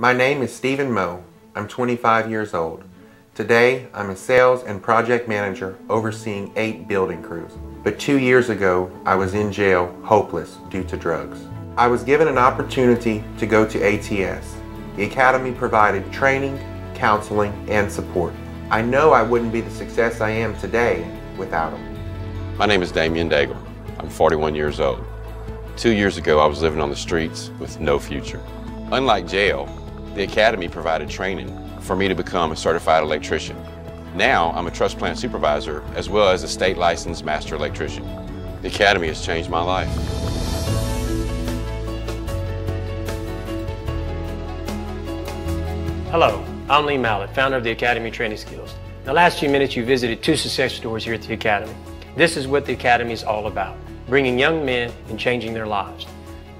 My name is Stephen Moe. I'm 25 years old. Today, I'm a sales and project manager overseeing 8 building crews. But 2 years ago, I was in jail, hopeless due to drugs. I was given an opportunity to go to ATS. The Academy provided training, counseling, and support. I know I wouldn't be the success I am today without them. My name is Damian Daigle. I'm 41 years old. 2 years ago, I was living on the streets with no future. Unlike jail, the Academy provided training for me to become a certified electrician. Now, I'm a trust plant supervisor as well as a state licensed master electrician. The Academy has changed my life. Hello, I'm Lee Mallett, founder of the Academy of Traning Skills. In the last few minutes, you visited 2 success stories here at the Academy. This is what the Academy is all about, bringing young men and changing their lives.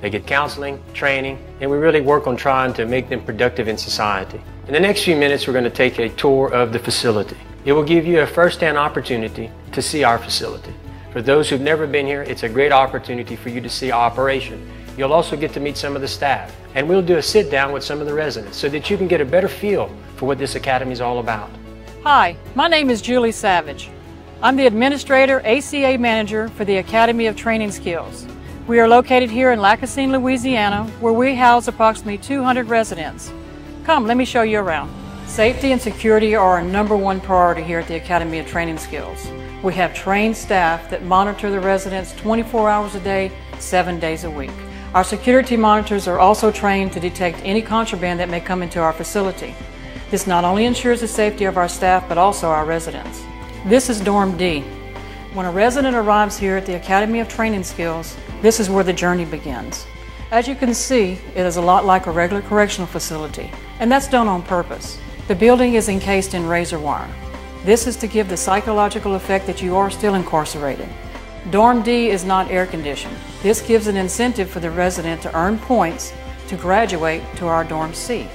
They get counseling, training, and we really work on trying to make them productive in society. In the next few minutes, we're going to take a tour of the facility. It will give you a first-hand opportunity to see our facility. For those who've never been here, it's a great opportunity for you to see operation. You'll also get to meet some of the staff, and we'll do a sit-down with some of the residents so that you can get a better feel for what this Academy is all about. Hi, my name is Julie Savage. I'm the Administrator ACA Manager for the Academy of Training Skills. We are located here in Lacassine, Louisiana, where we house approximately 200 residents. Come, let me show you around. Safety and security are our #1 priority here at the Academy of Training Skills. We have trained staff that monitor the residents 24 hours a day, 7 days a week. Our security monitors are also trained to detect any contraband that may come into our facility. This not only ensures the safety of our staff, but also our residents. This is Dorm D. When a resident arrives here at the Academy of Training Skills, this is where the journey begins. As you can see, it is a lot like a regular correctional facility, and that's done on purpose. The building is encased in razor wire. This is to give the psychological effect that you are still incarcerated. Dorm D is not air conditioned. This gives an incentive for the resident to earn points to graduate to our Dorm C.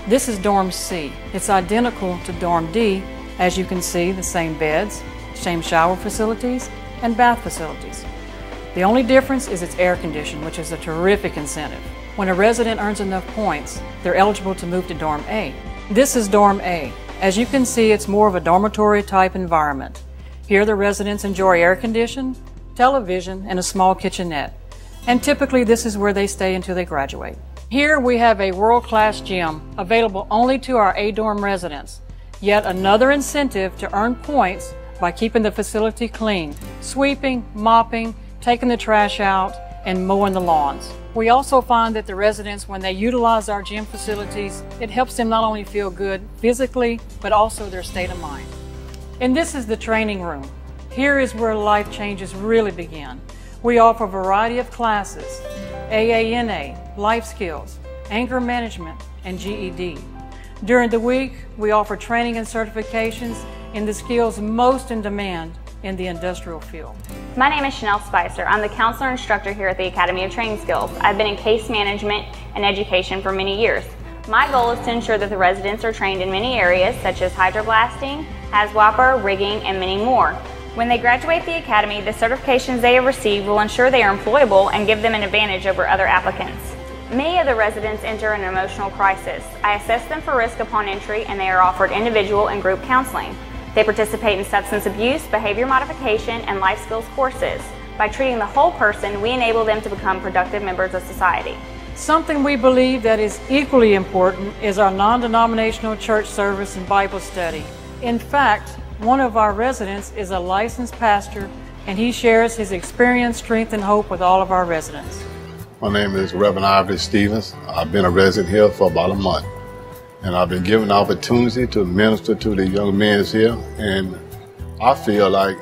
This is Dorm C. It's identical to Dorm D. As you can see, the same beds, same shower facilities, and bath facilities. The only difference is it's air conditioned, which is a terrific incentive. When a resident earns enough points, they're eligible to move to Dorm A. This is Dorm A. As you can see, it's more of a dormitory type environment. Here the residents enjoy air conditioning, television, and a small kitchenette. And typically this is where they stay until they graduate. Here we have a world-class gym available only to our A-dorm residents. Yet another incentive to earn points by keeping the facility clean, sweeping, mopping, taking the trash out, and mowing the lawns. We also find that the residents, when they utilize our gym facilities, it helps them not only feel good physically, but also their state of mind. And this is the training room. Here is where life changes really begin. We offer a variety of classes: AANA, life skills, anger management, and GED. During the week, we offer training and certifications in the skills most in demand in the industrial field. My name is Chanel Spicer. I'm the counselor instructor here at the Academy of Training Skills. I've been in case management and education for many years. My goal is to ensure that the residents are trained in many areas such as hydroblasting, HAZWOPER, rigging, and many more. When they graduate the Academy, the certifications they have received will ensure they are employable and give them an advantage over other applicants. Many of the residents enter an emotional crisis. I assess them for risk upon entry, and they are offered individual and group counseling. They participate in substance abuse, behavior modification, and life skills courses. By treating the whole person, we enable them to become productive members of society. Something we believe that is equally important is our non-denominational church service and Bible study. In fact, one of our residents is a licensed pastor, and he shares his experience, strength, and hope with all of our residents. My name is Reverend Ivory Stevens. I've been a resident here for about a month, and I've been given the opportunity to minister to the young men here, and I feel like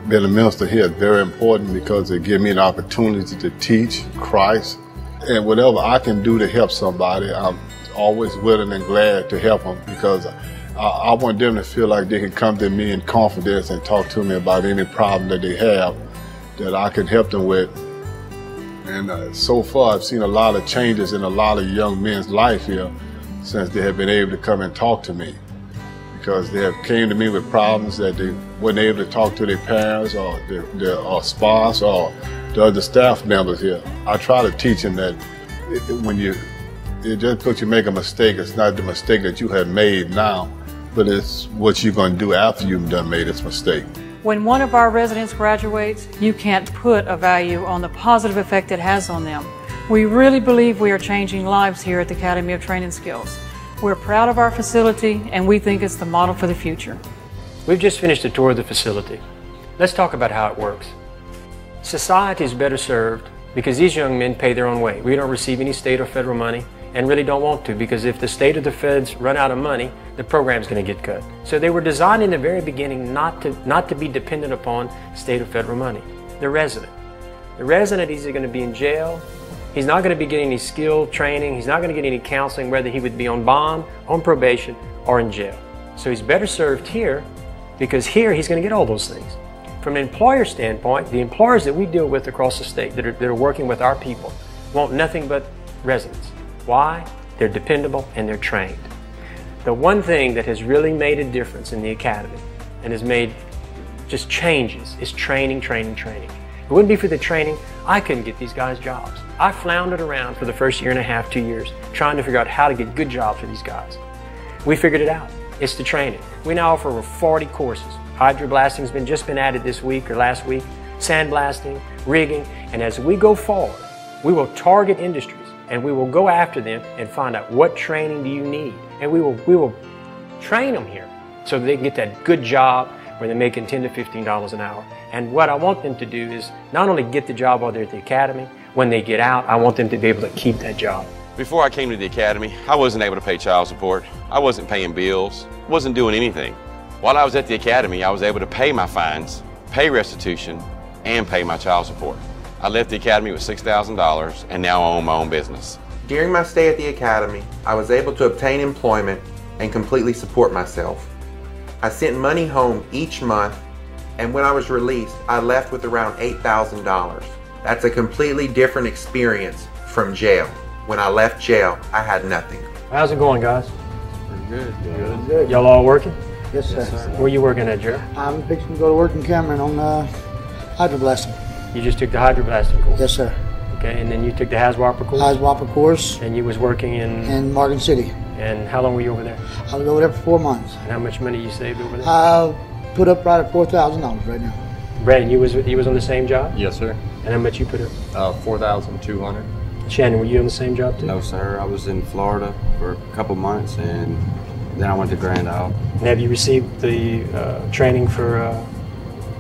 being a minister here is very important because it gives me an opportunity to teach Christ, and whatever I can do to help somebody, I'm always willing and glad to help them, because I want them to feel like they can come to me in confidence and talk to me about any problem that they have that I can help them with. And so far, I've seen a lot of changes in a lot of young men's life here since they have been able to come and talk to me, because they have came to me with problems that they weren't able to talk to their parents or their spouse or the other staff members here. I try to teach them that when you just because you make a mistake, it's not the mistake that you had made now, but it's what you're going to do after you've done made this mistake. When one of our residents graduates, you can't put a value on the positive effect it has on them. We really believe we are changing lives here at the Academy of Training Skills. We're proud of our facility, and we think it's the model for the future. We've just finished a tour of the facility. Let's talk about how it works. Society is better served because these young men pay their own way. We don't receive any state or federal money, and really don't want to, because if the state or the feds run out of money, the program's going to get cut. So they were designed in the very beginning not to be dependent upon state or federal money. The resident is going to be in jail. He's not going to be getting any skill training. He's not going to get any counseling, whether he would be on bond, on probation, or in jail. So he's better served here, because here he's going to get all those things. From an employer standpoint, the employers that we deal with across the state that are working with our people want nothing but residents. Why? They're dependable and they're trained. The one thing that has really made a difference in the academy and has made just changes is training, training, training. If it wouldn't be for the training, I couldn't get these guys jobs. I floundered around for the first year and a half, 2 years, trying to figure out how to get good jobs for these guys. We figured it out. It's the training. We now offer over 40 courses. Hydroblasting has just been added this week or last week, sandblasting, rigging, and as we go forward, we will target industries and we will go after them and find out what training do you need, and we will train them here so that they can get that good job where they're making $10 to $15 an hour. And what I want them to do is not only get the job while they're at the academy, when they get out, I want them to be able to keep that job. Before I came to the academy, I wasn't able to pay child support. I wasn't paying bills, wasn't doing anything. While I was at the academy, I was able to pay my fines, pay restitution, and pay my child support. I left the academy with $6,000, and now I own my own business. During my stay at the academy, I was able to obtain employment and completely support myself. I sent money home each month, and when I was released, I left with around $8,000. That's a completely different experience from jail. When I left jail, I had nothing. How's it going, guys? Pretty good. Good. Y'all all working? Yes, sir. Where you working at, Jerry? I'm fixing to go to work in Cameron on hydroblasting. You just took the hydroblasting course? Yes, sir. Okay, and then you took the HAZWOPER course? HAZWOPER course. And you was working in Morgan City. And how long were you over there? I was over there for 4 months. And how much money you saved over there? I put up right at $4,000 right now. Brad, you was on the same job? Yes, sir. And how much you put up? $4,200. Shannon, were you on the same job too? No, sir. I was in Florida for a couple months, and then I went to Grand Isle. And have you received the training for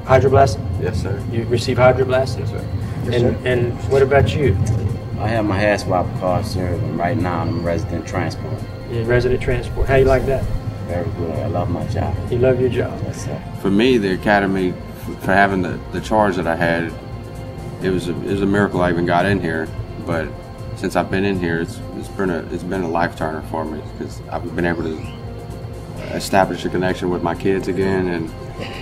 hydroblasting? Yes, sir. You received hydroblasting? Yes, sir. Yes, sir. And what about you? I have my HAZWOPER card, sir, and right now I'm resident transport. You're resident transport. How you like that? Very good. I love my job. You love your job? Yes, sir. For me, the academy, for having the charge that I had, it was a miracle I even got in here. But since I've been in here, it's been a life turner for me, because I've been able to establish a connection with my kids again, and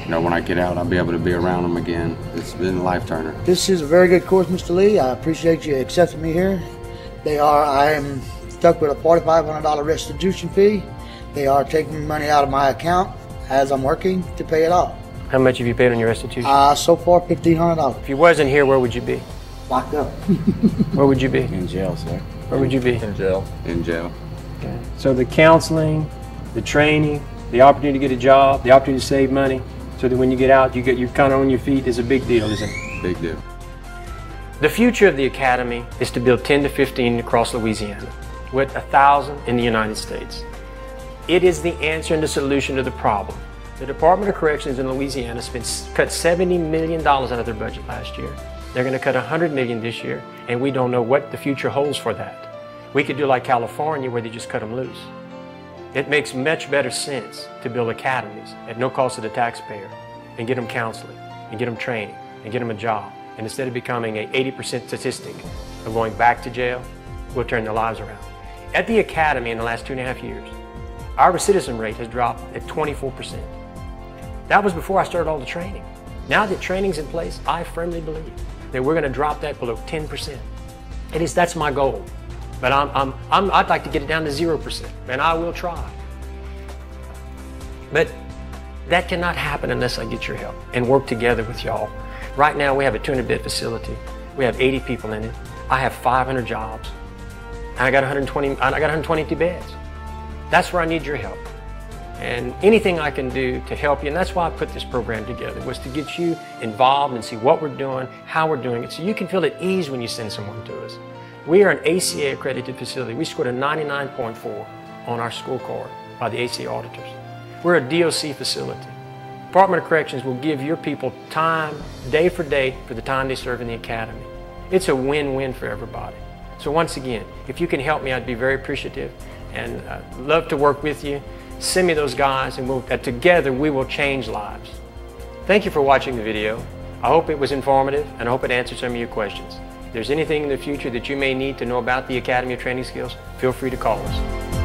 when I get out, I'll be able to be around them again. It's been a life turner. This is a very good course, Mr. Lee. I appreciate you accepting me here. I am stuck with a $4,500 restitution fee. They are taking money out of my account as I'm working to pay it off. How much have you paid on your restitution? So far, $1,500. If you wasn't here, where would you be? Locked up. Where would you be? In jail, sir. Where would you be? In jail. In jail. Okay. So the counseling, the training, the opportunity to get a job, the opportunity to save money, so that when you get out, you're kind of on your feet is a big deal, isn't it? Big deal. The future of the academy is to build 10 to 15 across Louisiana, with 1,000 in the United States. It is the answer and the solution to the problem. The Department of Corrections in Louisiana cut $70 million out of their budget last year. They're going to cut $100 million this year, and we don't know what the future holds for that. We could do like California, where they just cut them loose. It makes much better sense to build academies at no cost to the taxpayer and get them counseling and get them training and get them a job. And instead of becoming an 80% statistic of going back to jail, we'll turn their lives around. At the academy in the last 2.5 years, our recidivism rate has dropped at 24%. That was before I started all the training. Now that training's in place, I firmly believe that we're going to drop that below 10%. That's my goal. But I'd like to get it down to 0%, and I will try. But that cannot happen unless I get your help and work together with y'all. Right now we have a 200-bed facility. We have 80 people in it. I have 500 jobs. and I got 120 beds. That's where I need your help. And anything I can do to help you, and that's why I put this program together, was to get you involved and see what we're doing, how we're doing it, so you can feel at ease when you send someone to us. We are an ACA accredited facility. We scored a 99.4 on our school card by the ACA auditors. We're a DOC facility. Department of Corrections will give your people time, day for day, for the time they serve in the academy. It's a win-win for everybody. So once again, if you can help me, I'd be very appreciative, and love to work with you. Send me those guys, and together we will change lives. Thank you for watching the video. I hope it was informative, and I hope it answered some of your questions. If there's anything in the future that you may need to know about the Academy of Training Skills, feel free to call us.